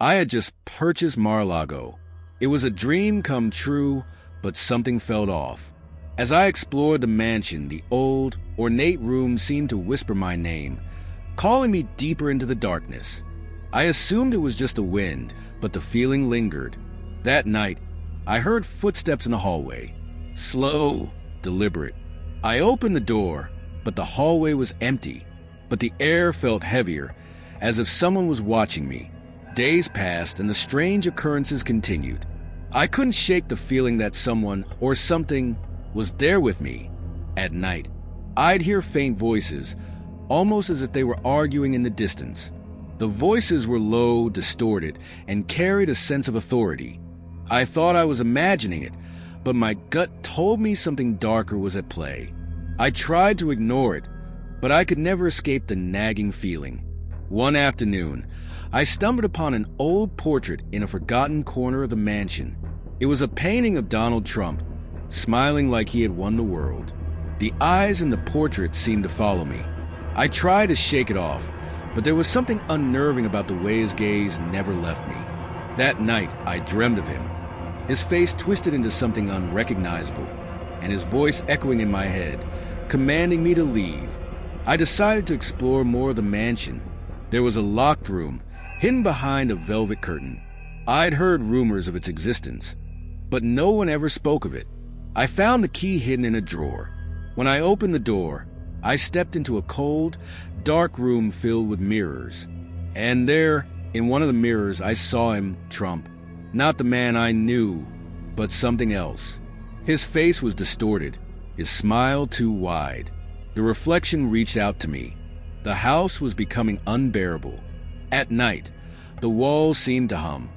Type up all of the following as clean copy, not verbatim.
I had just purchased Mar-a-Lago. It was a dream come true, but something felt off. As I explored the mansion, the old, ornate room seemed to whisper my name, calling me deeper into the darkness. I assumed it was just the wind, but the feeling lingered. That night, I heard footsteps in the hallway. Slow, deliberate. I opened the door, but the hallway was empty. But the air felt heavier, as if someone was watching me. Days passed, and the strange occurrences continued. I couldn't shake the feeling that someone or something was there with me. At night, I'd hear faint voices, almost as if they were arguing in the distance. The voices were low, distorted, and carried a sense of authority. I thought I was imagining it, but my gut told me something darker was at play. I tried to ignore it, but I could never escape the nagging feeling. One afternoon, I stumbled upon an old portrait in a forgotten corner of the mansion. It was a painting of Donald Trump, smiling like he had won the world. The eyes in the portrait seemed to follow me. I tried to shake it off, but there was something unnerving about the way his gaze never left me. That night, I dreamed of him, his face twisted into something unrecognizable, and his voice echoing in my head, commanding me to leave. I decided to explore more of the mansion. There was a locked room, hidden behind a velvet curtain. I'd heard rumors of its existence, but no one ever spoke of it. I found the key hidden in a drawer. When I opened the door, I stepped into a cold, dark room filled with mirrors. And there, in one of the mirrors, I saw him, Trump. Not the man I knew, but something else. His face was distorted, his smile too wide. The reflection reached out to me. The house was becoming unbearable. At night, the walls seemed to hum,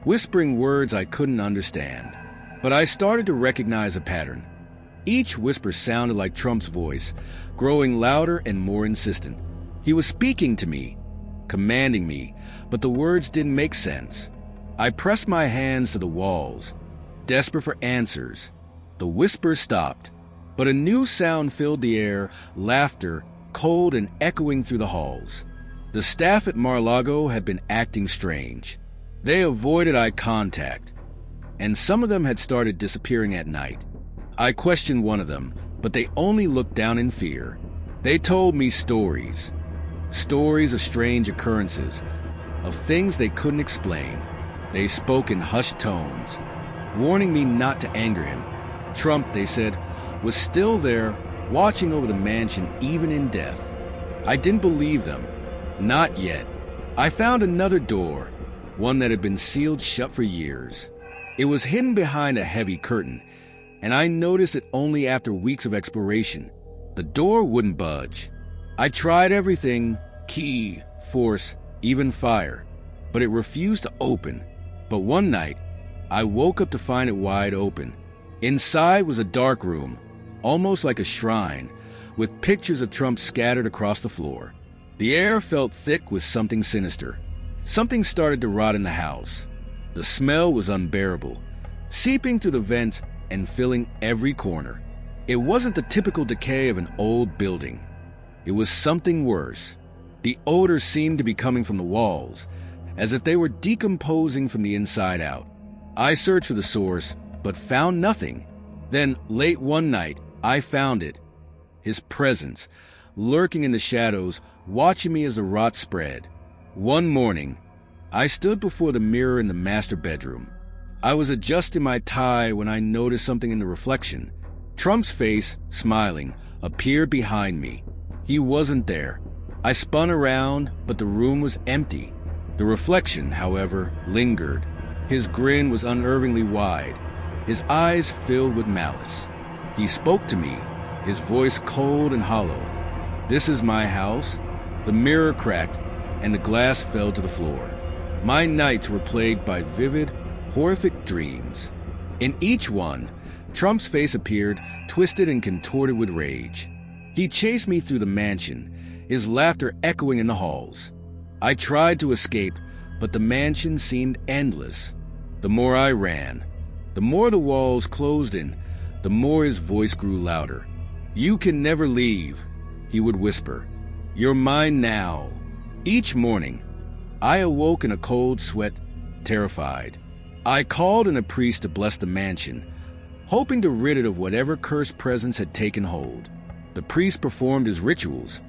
whispering words I couldn't understand. But I started to recognize a pattern. Each whisper sounded like Trump's voice, growing louder and more insistent. He was speaking to me, commanding me, but the words didn't make sense. I pressed my hands to the walls, desperate for answers. The whispers stopped, but a new sound filled the air, laughter, cold and echoing through the halls. The staff at Mar-a-Lago had been acting strange. They avoided eye contact, and some of them had started disappearing at night. I questioned one of them, but they only looked down in fear. They told me stories. Stories of strange occurrences, of things they couldn't explain. They spoke in hushed tones, warning me not to anger him. Trump, they said, was still there, watching over the mansion even in death. I didn't believe them. Not yet. I found another door, one that had been sealed shut for years. It was hidden behind a heavy curtain, and I noticed it only after weeks of exploration. The door wouldn't budge. I tried everything, key, force, even fire, but it refused to open. But one night, I woke up to find it wide open. Inside was a dark room, almost like a shrine, with pictures of Trump scattered across the floor. The air felt thick with something sinister. Something started to rot in the house. The smell was unbearable, seeping through the vents and filling every corner. It wasn't the typical decay of an old building. It was something worse. The odor seemed to be coming from the walls, as if they were decomposing from the inside out. I searched for the source, but found nothing. Then, late one night, I found it. His presence, lurking in the shadows, watching me as the rot spread. One morning, I stood before the mirror in the master bedroom. I was adjusting my tie when I noticed something in the reflection. Trump's face, smiling, appeared behind me. He wasn't there. I spun around, but the room was empty. The reflection, however, lingered. His grin was unnervingly wide, his eyes filled with malice. He spoke to me, his voice cold and hollow. "This is my house." The mirror cracked, and the glass fell to the floor. My nights were plagued by vivid, horrific dreams. In each one, Trump's face appeared, twisted and contorted with rage. He chased me through the mansion, his laughter echoing in the halls. I tried to escape, but the mansion seemed endless. The more I ran, the more the walls closed in, the more his voice grew louder. "You can never leave," he would whisper. "You're mine now." Each morning, I awoke in a cold sweat, terrified. I called in a priest to bless the mansion, hoping to rid it of whatever cursed presence had taken hold. The priest performed his rituals,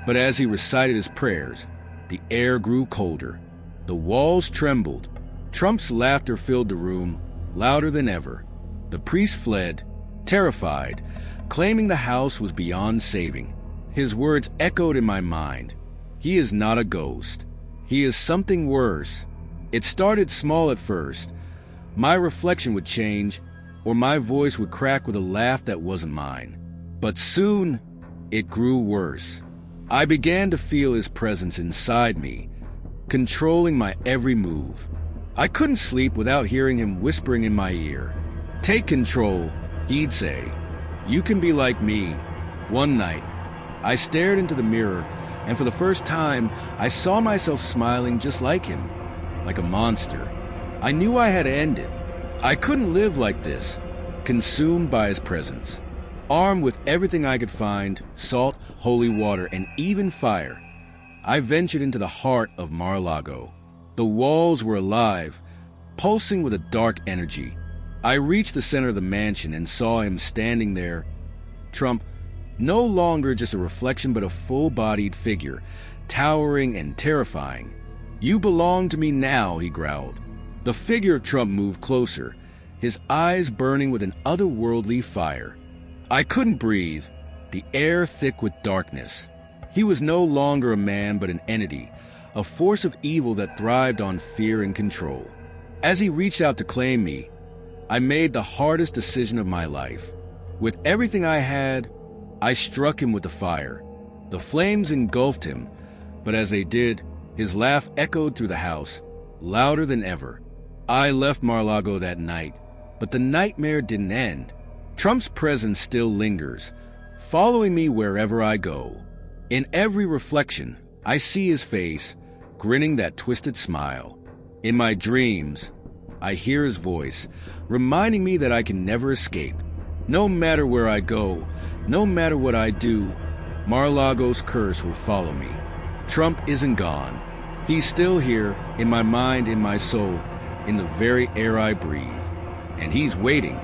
but as he recited his prayers, the air grew colder. The walls trembled. Trump's laughter filled the room, louder than ever. The priest fled, terrified, claiming the house was beyond saving. His words echoed in my mind. He is not a ghost. He is something worse. It started small at first. My reflection would change, or my voice would crack with a laugh that wasn't mine. But soon, it grew worse. I began to feel his presence inside me, controlling my every move. I couldn't sleep without hearing him whispering in my ear. "Take control," he'd say. "You can be like me." One night, I stared into the mirror, and for the first time, I saw myself smiling just like him, like a monster. I knew I had ended. I couldn't live like this, consumed by his presence. Armed with everything I could find, salt, holy water, and even fire, I ventured into the heart of Mar-a-Lago. The walls were alive, pulsing with a dark energy. I reached the center of the mansion and saw him standing there. Trump, no longer just a reflection but a full-bodied figure, towering and terrifying. "You belong to me now," he growled. The figure of Trump moved closer, his eyes burning with an otherworldly fire. I couldn't breathe, the air thick with darkness. He was no longer a man but an entity, a force of evil that thrived on fear and control. As he reached out to claim me, I made the hardest decision of my life. With everything I had, I struck him with the fire. The flames engulfed him, but as they did, his laugh echoed through the house, louder than ever. I left Mar-a-Lago that night, but the nightmare didn't end. Trump's presence still lingers, following me wherever I go. In every reflection, I see his face, grinning that twisted smile. In my dreams, I hear his voice, reminding me that I can never escape. No matter where I go, no matter what I do, Mar-a-Lago's curse will follow me. Trump isn't gone. He's still here, in my mind, in my soul, in the very air I breathe. And he's waiting.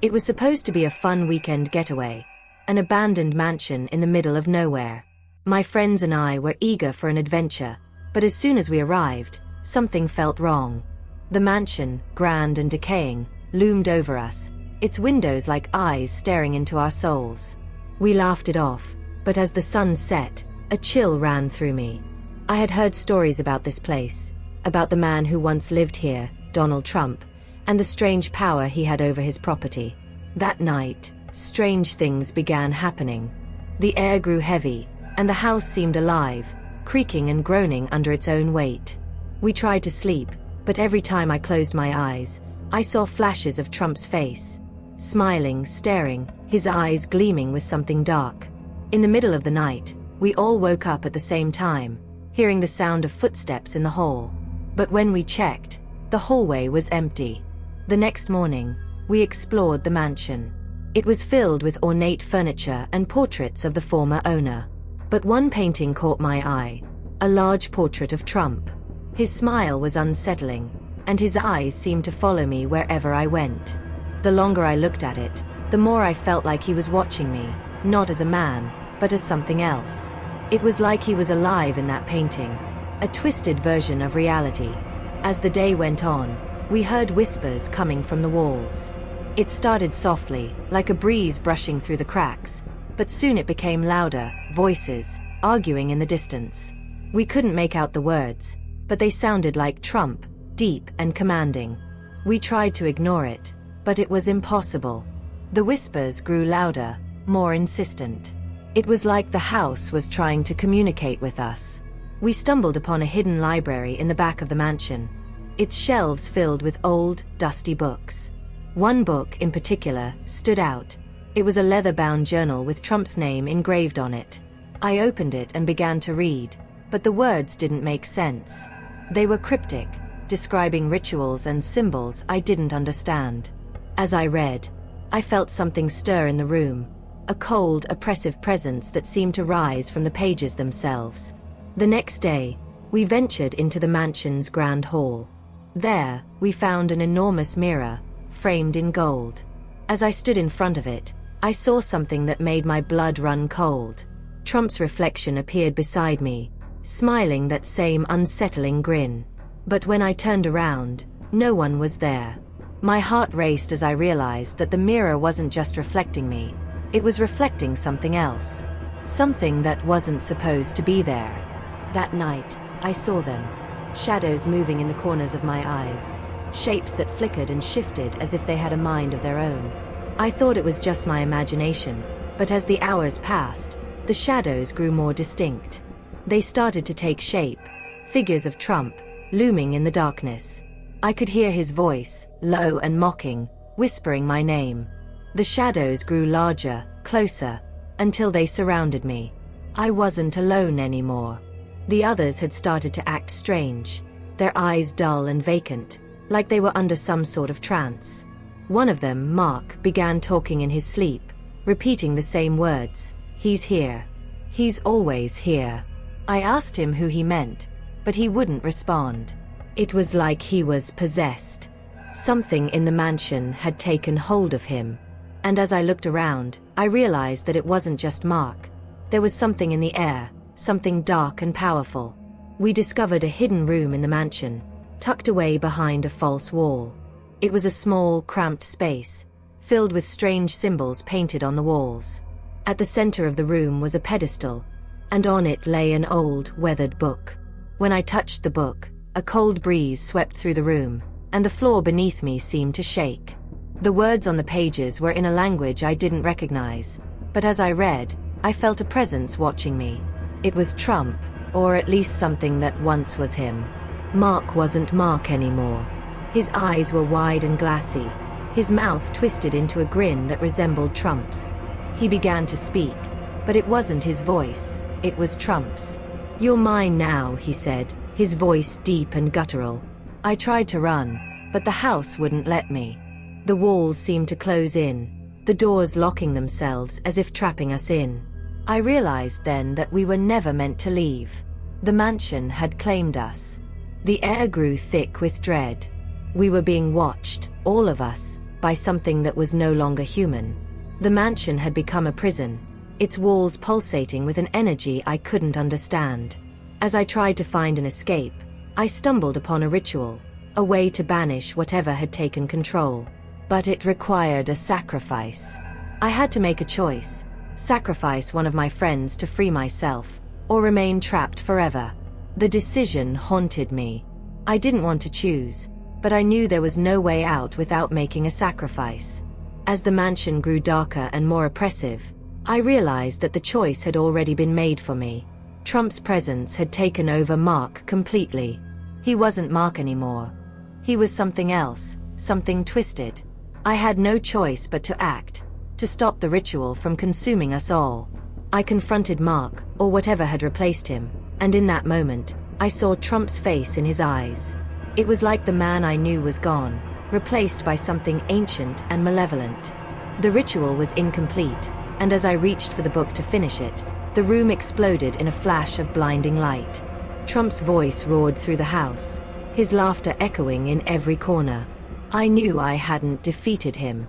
It was supposed to be a fun weekend getaway, an abandoned mansion in the middle of nowhere. My friends and I were eager for an adventure, but as soon as we arrived, something felt wrong. The mansion, grand and decaying, loomed over us, its windows like eyes staring into our souls. We laughed it off, but as the sun set, a chill ran through me. I had heard stories about this place, about the man who once lived here, Donald Trump, and the strange power he had over his property. That night, strange things began happening. The air grew heavy, and the house seemed alive, creaking and groaning under its own weight. We tried to sleep, but every time I closed my eyes, I saw flashes of Trump's face, smiling, staring, his eyes gleaming with something dark. In the middle of the night, we all woke up at the same time, hearing the sound of footsteps in the hall. But when we checked, the hallway was empty. The next morning, we explored the mansion. It was filled with ornate furniture and portraits of the former owner. But one painting caught my eye, a large portrait of Trump. His smile was unsettling, and his eyes seemed to follow me wherever I went. The longer I looked at it, the more I felt like he was watching me, not as a man, but as something else. It was like he was alive in that painting, a twisted version of reality. As the day went on, we heard whispers coming from the walls. It started softly, like a breeze brushing through the cracks, but soon it became louder, voices, arguing in the distance. We couldn't make out the words, but they sounded like Trump, deep and commanding. We tried to ignore it, but it was impossible. The whispers grew louder, more insistent. It was like the house was trying to communicate with us. We stumbled upon a hidden library in the back of the mansion, its shelves filled with old, dusty books. One book in particular stood out. It was a leather-bound journal with Trump's name engraved on it. I opened it and began to read, but the words didn't make sense. They were cryptic, describing rituals and symbols I didn't understand. As I read, I felt something stir in the room, a cold, oppressive presence that seemed to rise from the pages themselves. The next day, we ventured into the mansion's grand hall. There, we found an enormous mirror, framed in gold. As I stood in front of it, I saw something that made my blood run cold. Trump's reflection appeared beside me, smiling that same unsettling grin. But when I turned around, no one was there. My heart raced as I realized that the mirror wasn't just reflecting me, it was reflecting something else. Something that wasn't supposed to be there. That night, I saw them. Shadows moving in the corners of my eyes. Shapes that flickered and shifted as if they had a mind of their own. I thought it was just my imagination, but as the hours passed, the shadows grew more distinct. They started to take shape, figures of Trump, looming in the darkness. I could hear his voice, low and mocking, whispering my name. The shadows grew larger, closer, until they surrounded me. I wasn't alone anymore. The others had started to act strange, their eyes dull and vacant, like they were under some sort of trance. One of them, Mark, began talking in his sleep, repeating the same words. "He's here. He's always here." I asked him who he meant, but he wouldn't respond. It was like he was possessed. Something in the mansion had taken hold of him. And as I looked around, I realized that it wasn't just Mark. There was something in the air, something dark and powerful. We discovered a hidden room in the mansion, tucked away behind a false wall. It was a small, cramped space, filled with strange symbols painted on the walls. At the center of the room was a pedestal, and on it lay an old, weathered book. When I touched the book, a cold breeze swept through the room, and the floor beneath me seemed to shake. The words on the pages were in a language I didn't recognize, but as I read, I felt a presence watching me. It was Trump, or at least something that once was him. Mark wasn't Mark anymore. His eyes were wide and glassy, his mouth twisted into a grin that resembled Trump's. He began to speak, but it wasn't his voice, it was Trump's. "You're mine now," he said, his voice deep and guttural. I tried to run, but the house wouldn't let me. The walls seemed to close in, the doors locking themselves as if trapping us in. I realized then that we were never meant to leave. The mansion had claimed us. The air grew thick with dread. We were being watched, all of us, by something that was no longer human. The mansion had become a prison, its walls pulsating with an energy I couldn't understand. As I tried to find an escape, I stumbled upon a ritual, a way to banish whatever had taken control. But it required a sacrifice. I had to make a choice, sacrifice one of my friends to free myself, or remain trapped forever. The decision haunted me. I didn't want to choose, but I knew there was no way out without making a sacrifice. As the mansion grew darker and more oppressive, I realized that the choice had already been made for me. Trump's presence had taken over Mark completely. He wasn't Mark anymore. He was something else, something twisted. I had no choice but to act, to stop the ritual from consuming us all. I confronted Mark, or whatever had replaced him, and in that moment, I saw Trump's face in his eyes. It was like the man I knew was gone, replaced by something ancient and malevolent. The ritual was incomplete, and as I reached for the book to finish it, the room exploded in a flash of blinding light. Trump's voice roared through the house, his laughter echoing in every corner. I knew I hadn't defeated him.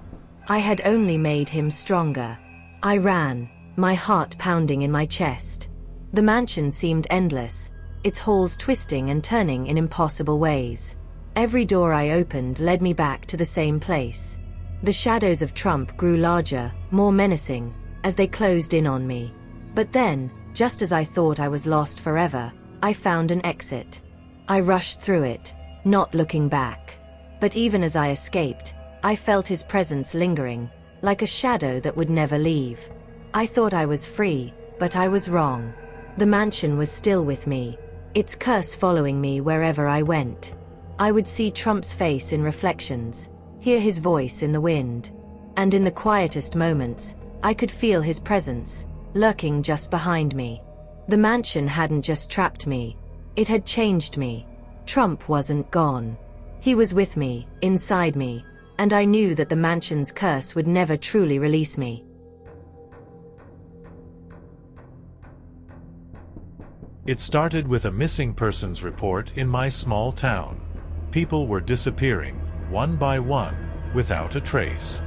I had only made him stronger. I ran, my heart pounding in my chest. The mansion seemed endless, its halls twisting and turning in impossible ways. Every door I opened led me back to the same place. The shadows of Trump grew larger, more menacing, as they closed in on me. But then, just as I thought I was lost forever, I found an exit. I rushed through it, not looking back. But even as I escaped, I felt his presence lingering, like a shadow that would never leave. I thought I was free, but I was wrong. The mansion was still with me, its curse following me wherever I went. I would see Trump's face in reflections, hear his voice in the wind. And in the quietest moments, I could feel his presence, lurking just behind me. The mansion hadn't just trapped me, it had changed me. Trump wasn't gone. He was with me, inside me, and I knew that the mansion's curse would never truly release me. It started with a missing persons report in my small town. People were disappearing, one by one, without a trace.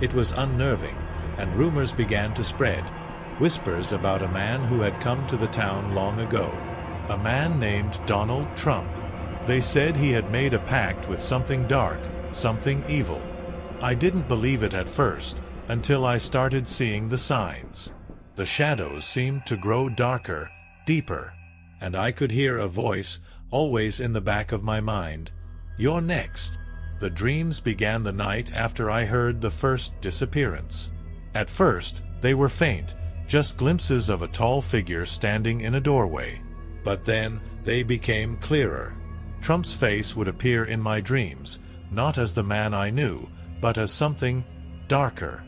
It was unnerving, and rumors began to spread. Whispers about a man who had come to the town long ago. A man named Donald Trump. They said he had made a pact with something dark, something evil. I didn't believe it at first, until I started seeing the signs. The shadows seemed to grow darker, deeper, and I could hear a voice, always in the back of my mind. "You're next." The dreams began the night after I heard the first disappearance. At first, they were faint, just glimpses of a tall figure standing in a doorway. But then, they became clearer. Trump's face would appear in my dreams, not as the man I knew, but as something darker.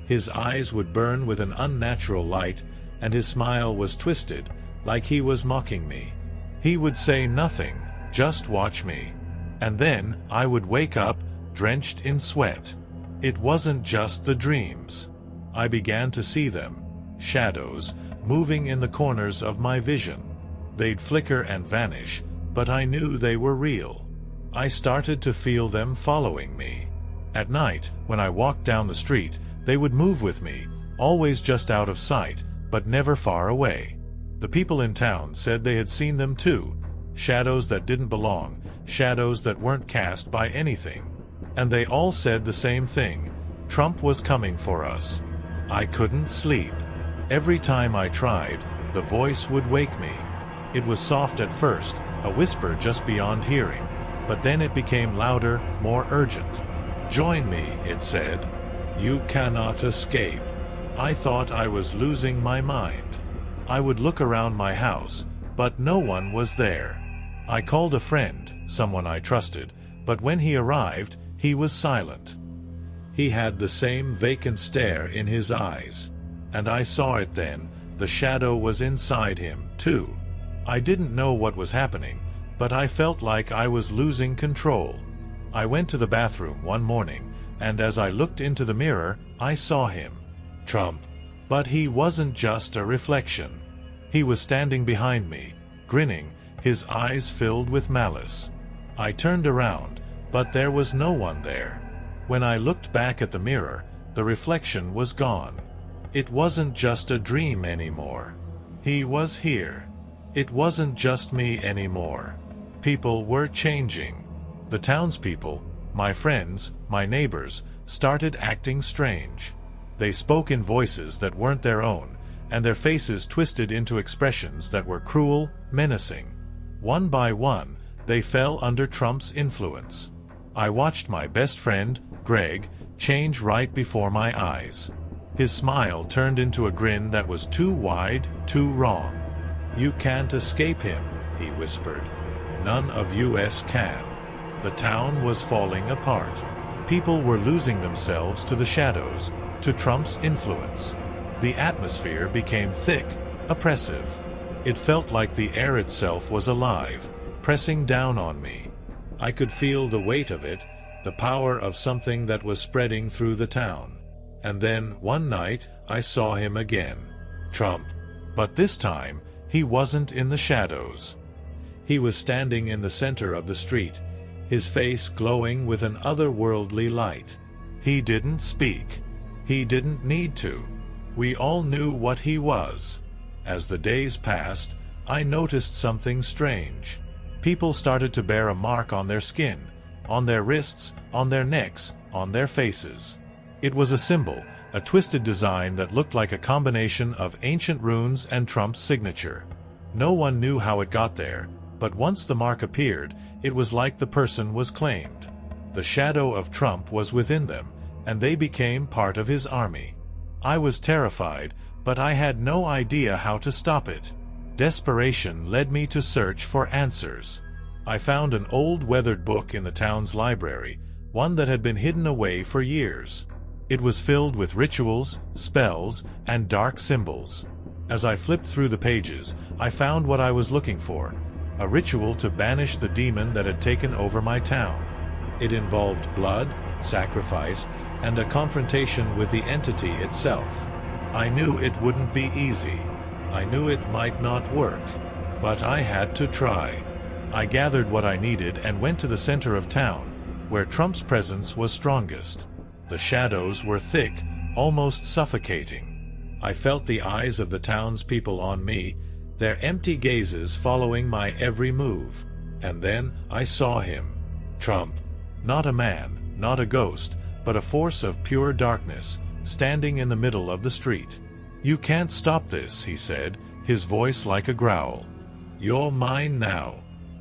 His eyes would burn with an unnatural light, and his smile was twisted, like he was mocking me. He would say nothing, just watch me. And then, I would wake up, drenched in sweat. It wasn't just the dreams. I began to see them, shadows, moving in the corners of my vision. They'd flicker and vanish, but I knew they were real. I started to feel them following me. At night, when I walked down the street, they would move with me, always just out of sight, but never far away. The people in town said they had seen them too, shadows that didn't belong, shadows that weren't cast by anything. And they all said the same thing: Trump was coming for us. I couldn't sleep. Every time I tried, the voice would wake me. It was soft at first, a whisper just beyond hearing, but then it became louder, more urgent. "Join me," it said. "You cannot escape." I thought I was losing my mind. I would look around my house, but no one was there. I called a friend, someone I trusted, but when he arrived, he was silent. He had the same vacant stare in his eyes. And I saw it then, the shadow was inside him, too. I didn't know what was happening, but I felt like I was losing control. I went to the bathroom one morning, and as I looked into the mirror, I saw him. Trump. But he wasn't just a reflection. He was standing behind me, grinning, his eyes filled with malice. I turned around, but there was no one there. When I looked back at the mirror, the reflection was gone. It wasn't just a dream anymore. He was here. It wasn't just me anymore. People were changing. The townspeople, my friends, my neighbors, started acting strange. They spoke in voices that weren't their own, and their faces twisted into expressions that were cruel, menacing. One by one, they fell under Trump's influence. I watched my best friend, Greg, change right before my eyes. His smile turned into a grin that was too wide, too wrong. "You can't escape him," he whispered. "None of us can." The town was falling apart. People were losing themselves to the shadows, to Trump's influence. The atmosphere became thick, oppressive. It felt like the air itself was alive, pressing down on me. I could feel the weight of it, the power of something that was spreading through the town. And then, one night, I saw him again. Trump. But this time, he wasn't in the shadows. He was standing in the center of the street, his face glowing with an otherworldly light. He didn't speak. He didn't need to. We all knew what he was. As the days passed, I noticed something strange. People started to bear a mark on their skin, on their wrists, on their necks, on their faces. It was a symbol, a twisted design that looked like a combination of ancient runes and Trump's signature. No one knew how it got there, but once the mark appeared, it was like the person was claimed. The shadow of Trump was within them, and they became part of his army. I was terrified, but I had no idea how to stop it. Desperation led me to search for answers. I found an old weathered book in the town's library, one that had been hidden away for years. It was filled with rituals, spells, and dark symbols. As I flipped through the pages, I found what I was looking for, a ritual to banish the demon that had taken over my town. It involved blood, sacrifice, and a confrontation with the entity itself. I knew it wouldn't be easy. I knew it might not work. But I had to try. I gathered what I needed and went to the center of town, where Trump's presence was strongest. The shadows were thick, almost suffocating. I felt the eyes of the townspeople on me, their empty gazes following my every move. And then I saw him. Trump. Not a man, not a ghost, but a force of pure darkness, standing in the middle of the street. "You can't stop this," he said, his voice like a growl. "You're mine now."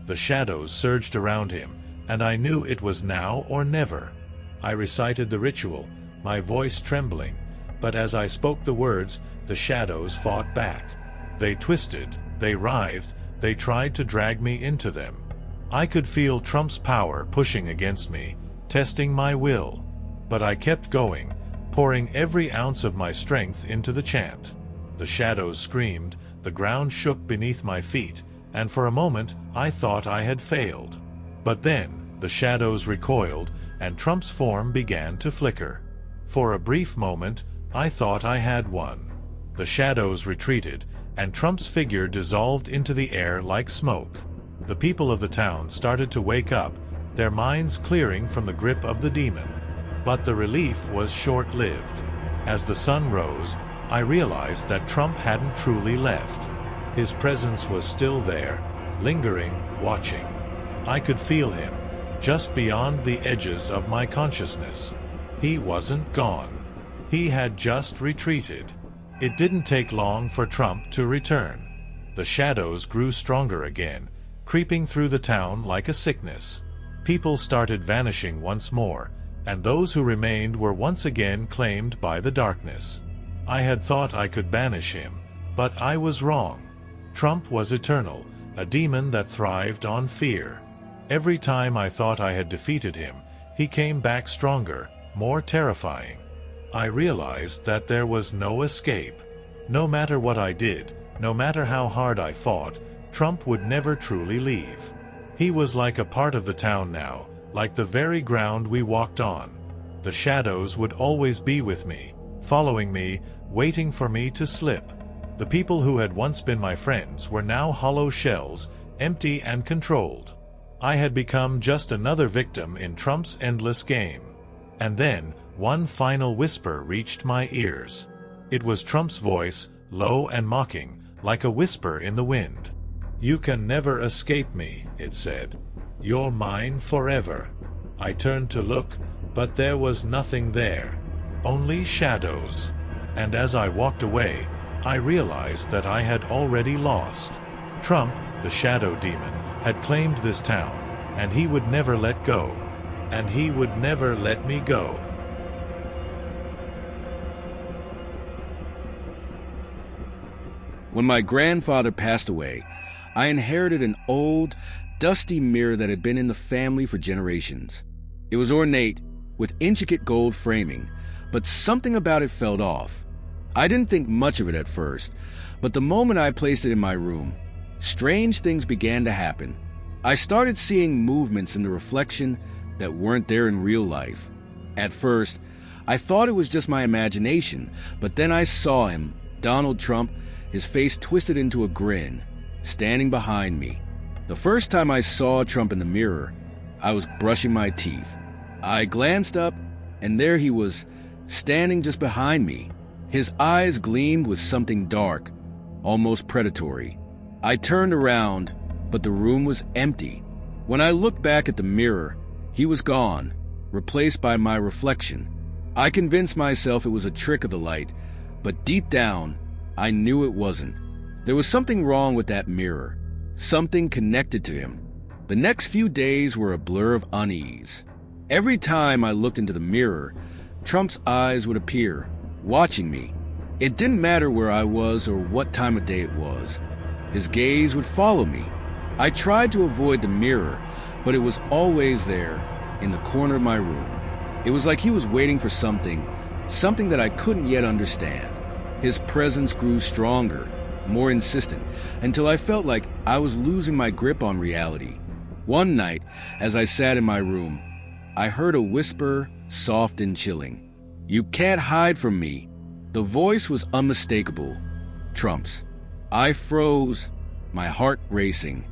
The shadows surged around him, and I knew it was now or never. I recited the ritual, my voice trembling, but as I spoke the words, the shadows fought back. They twisted, they writhed, they tried to drag me into them. I could feel Trump's power pushing against me, testing my will. But I kept going, pouring every ounce of my strength into the chant. The shadows screamed, the ground shook beneath my feet, and for a moment I thought I had failed. But then the shadows recoiled, and Trump's form began to flicker. For a brief moment, I thought I had won. The shadows retreated, and Trump's figure dissolved into the air like smoke. The people of the town started to wake up, their minds clearing from the grip of the demon. But the relief was short-lived. As the sun rose, I realized that Trump hadn't truly left. His presence was still there, lingering, watching. I could feel him, just beyond the edges of my consciousness. He wasn't gone. He had just retreated. It didn't take long for Trump to return. The shadows grew stronger again, creeping through the town like a sickness. People started vanishing once more, and those who remained were once again claimed by the darkness. I had thought I could banish him, but I was wrong. Trump was eternal, a demon that thrived on fear. Every time I thought I had defeated him, he came back stronger, more terrifying. I realized that there was no escape. No matter what I did, no matter how hard I fought, Trump would never truly leave. He was like a part of the town now, like the very ground we walked on. The shadows would always be with me, following me, waiting for me to slip. The people who had once been my friends were now hollow shells, empty and controlled. I had become just another victim in Trump's endless game. And then, one final whisper reached my ears. It was Trump's voice, low and mocking, like a whisper in the wind. "You can never escape me," it said. "You're mine forever." I turned to look, but there was nothing there. Only shadows. And as I walked away, I realized that I had already lost. Trump, the shadow demon, had claimed this town, and he would never let go. And he would never let me go. When my grandfather passed away, I inherited an old, dusty mirror that had been in the family for generations. It was ornate, with intricate gold framing, but something about it felt off. I didn't think much of it at first, but the moment I placed it in my room, strange things began to happen. I started seeing movements in the reflection that weren't there in real life. At first, I thought it was just my imagination, but then I saw him, Donald Trump, his face twisted into a grin, standing behind me. The first time I saw Trump in the mirror, I was brushing my teeth. I glanced up, and there he was, standing just behind me. His eyes gleamed with something dark, almost predatory. I turned around, but the room was empty. When I looked back at the mirror, he was gone, replaced by my reflection. I convinced myself it was a trick of the light, but deep down, I knew it wasn't. There was something wrong with that mirror, something connected to him. The next few days were a blur of unease. Every time I looked into the mirror, Trump's eyes would appear, watching me. It didn't matter where I was or what time of day it was. His gaze would follow me. I tried to avoid the mirror, but it was always there, in the corner of my room. It was like he was waiting for something that I couldn't yet understand. His presence grew stronger, more insistent, until I felt like I was losing my grip on reality. One night, as I sat in my room, I heard a whisper, soft and chilling. "You can't hide from me." The voice was unmistakable. Trump's. I froze. my heart racing.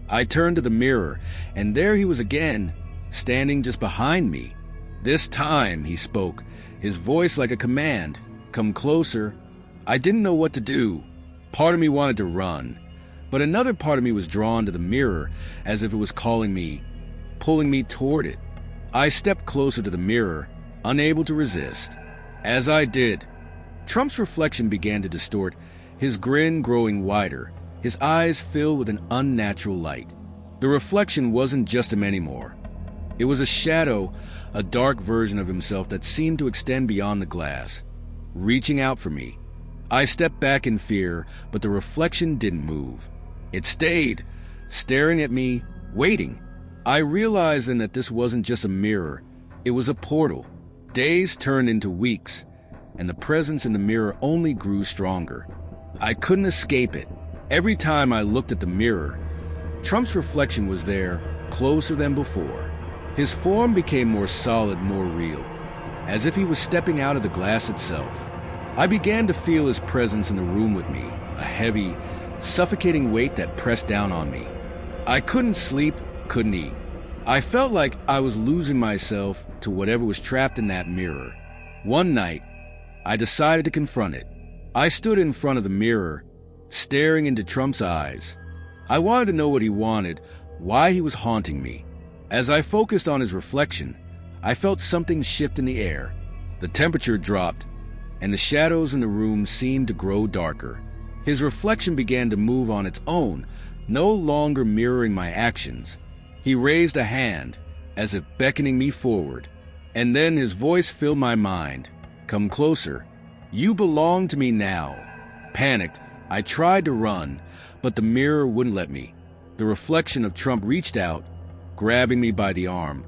I turned to the mirror, and there he was again, standing just behind me. This time, he spoke, his voice like a command. Come closer. I didn't know what to do. Part of me wanted to run, but another part of me was drawn to the mirror as if it was calling me, pulling me toward it. I stepped closer to the mirror, unable to resist. As I did, Trump's reflection began to distort, his grin growing wider, his eyes filled with an unnatural light. The reflection wasn't just him anymore. It was a shadow, a dark version of himself that seemed to extend beyond the glass, reaching out for me. I stepped back in fear, but the reflection didn't move. It stayed, staring at me, waiting. I realized then that this wasn't just a mirror, it was a portal. Days turned into weeks, and the presence in the mirror only grew stronger. I couldn't escape it. Every time I looked at the mirror, Trump's reflection was there, closer than before. His form became more solid, more real, as if he was stepping out of the glass itself. I began to feel his presence in the room with me, a heavy, suffocating weight that pressed down on me. I couldn't sleep, couldn't eat. I felt like I was losing myself to whatever was trapped in that mirror. One night, I decided to confront it. I stood in front of the mirror, staring into Trump's eyes. I wanted to know what he wanted, why he was haunting me. As I focused on his reflection, I felt something shift in the air. The temperature dropped, and the shadows in the room seemed to grow darker. His reflection began to move on its own, no longer mirroring my actions. He raised a hand, as if beckoning me forward, and then his voice filled my mind. Come closer. You belong to me now. Panicked, I tried to run, but the mirror wouldn't let me. The reflection of Trump reached out, grabbing me by the arm,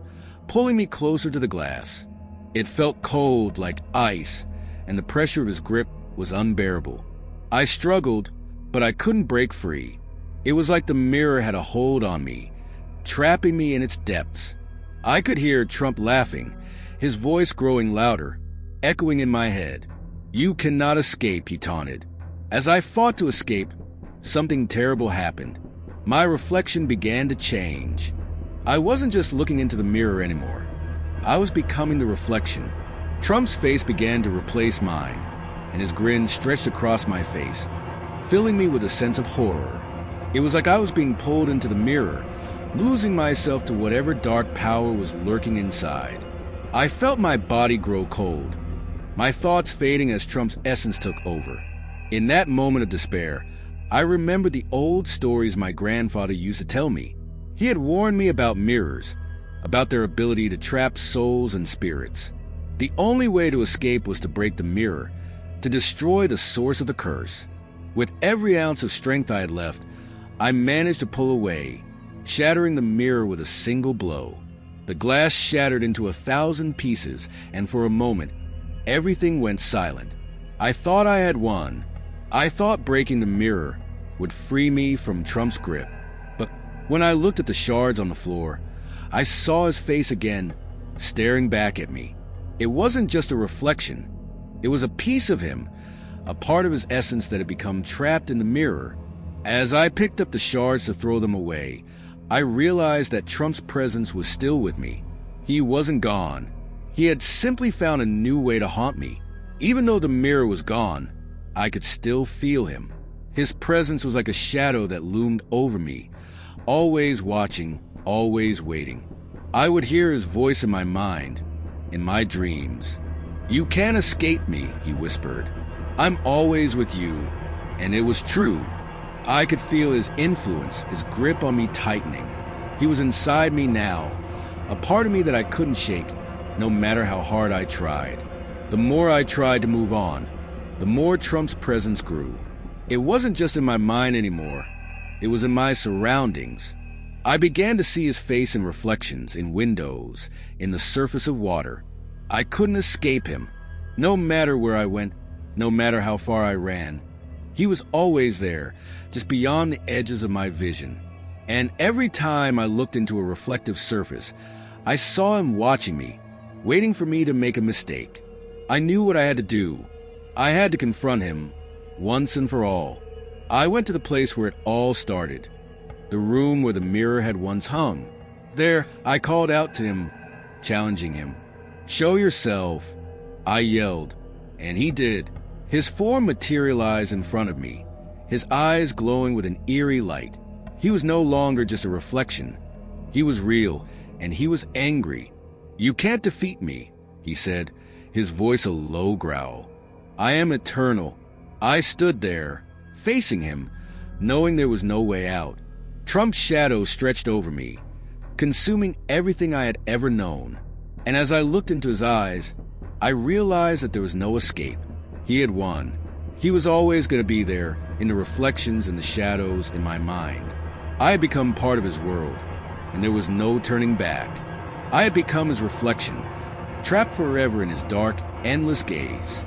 pulling me closer to the glass. It felt cold like ice, and the pressure of his grip was unbearable. I struggled, but I couldn't break free. It was like the mirror had a hold on me, trapping me in its depths. I could hear Trump laughing, his voice growing louder, echoing in my head. You cannot escape, he taunted. As I fought to escape, something terrible happened. My reflection began to change. I wasn't just looking into the mirror anymore. I was becoming the reflection. Trump's face began to replace mine, and his grin stretched across my face, filling me with a sense of horror. It was like I was being pulled into the mirror, losing myself to whatever dark power was lurking inside. I felt my body grow cold, my thoughts fading as Trump's essence took over. In that moment of despair, I remembered the old stories my grandfather used to tell me. He had warned me about mirrors, about their ability to trap souls and spirits. The only way to escape was to break the mirror, to destroy the source of the curse. With every ounce of strength I had left, I managed to pull away, shattering the mirror with a single blow. The glass shattered into 1,000 pieces, and for a moment, everything went silent. I thought I had won. I thought breaking the mirror would free me from Trump's grip. But when I looked at the shards on the floor, I saw his face again, staring back at me. It wasn't just a reflection. It was a piece of him, a part of his essence that had become trapped in the mirror. As I picked up the shards to throw them away, I realized that Trump's presence was still with me. He wasn't gone. He had simply found a new way to haunt me. Even though the mirror was gone, I could still feel him. His presence was like a shadow that loomed over me, always watching, always waiting. I would hear his voice in my mind, in my dreams. You can't escape me, he whispered. I'm always with you. And it was true. I could feel his influence, his grip on me tightening. He was inside me now, a part of me that I couldn't shake, no matter how hard I tried. The more I tried to move on, the more Trump's presence grew. It wasn't just in my mind anymore. It was in my surroundings. I began to see his face in reflections, in windows, in the surface of water. I couldn't escape him. No matter where I went, no matter how far I ran, he was always there, just beyond the edges of my vision. And every time I looked into a reflective surface, I saw him watching me, waiting for me to make a mistake. I knew what I had to do. I had to confront him, once and for all. I went to the place where it all started, the room where the mirror had once hung. There, I called out to him, challenging him. "Show yourself," I yelled, and he did. His form materialized in front of me, his eyes glowing with an eerie light. He was no longer just a reflection. He was real, and he was angry. "You can't defeat me," he said, his voice a low growl. "I am eternal." I stood there, facing him, knowing there was no way out. Trump's shadow stretched over me, consuming everything I had ever known. And as I looked into his eyes, I realized that there was no escape. He had won. He was always going to be there, in the reflections and the shadows in my mind. I had become part of his world, and there was no turning back. I had become his reflection, trapped forever in his dark, endless gaze.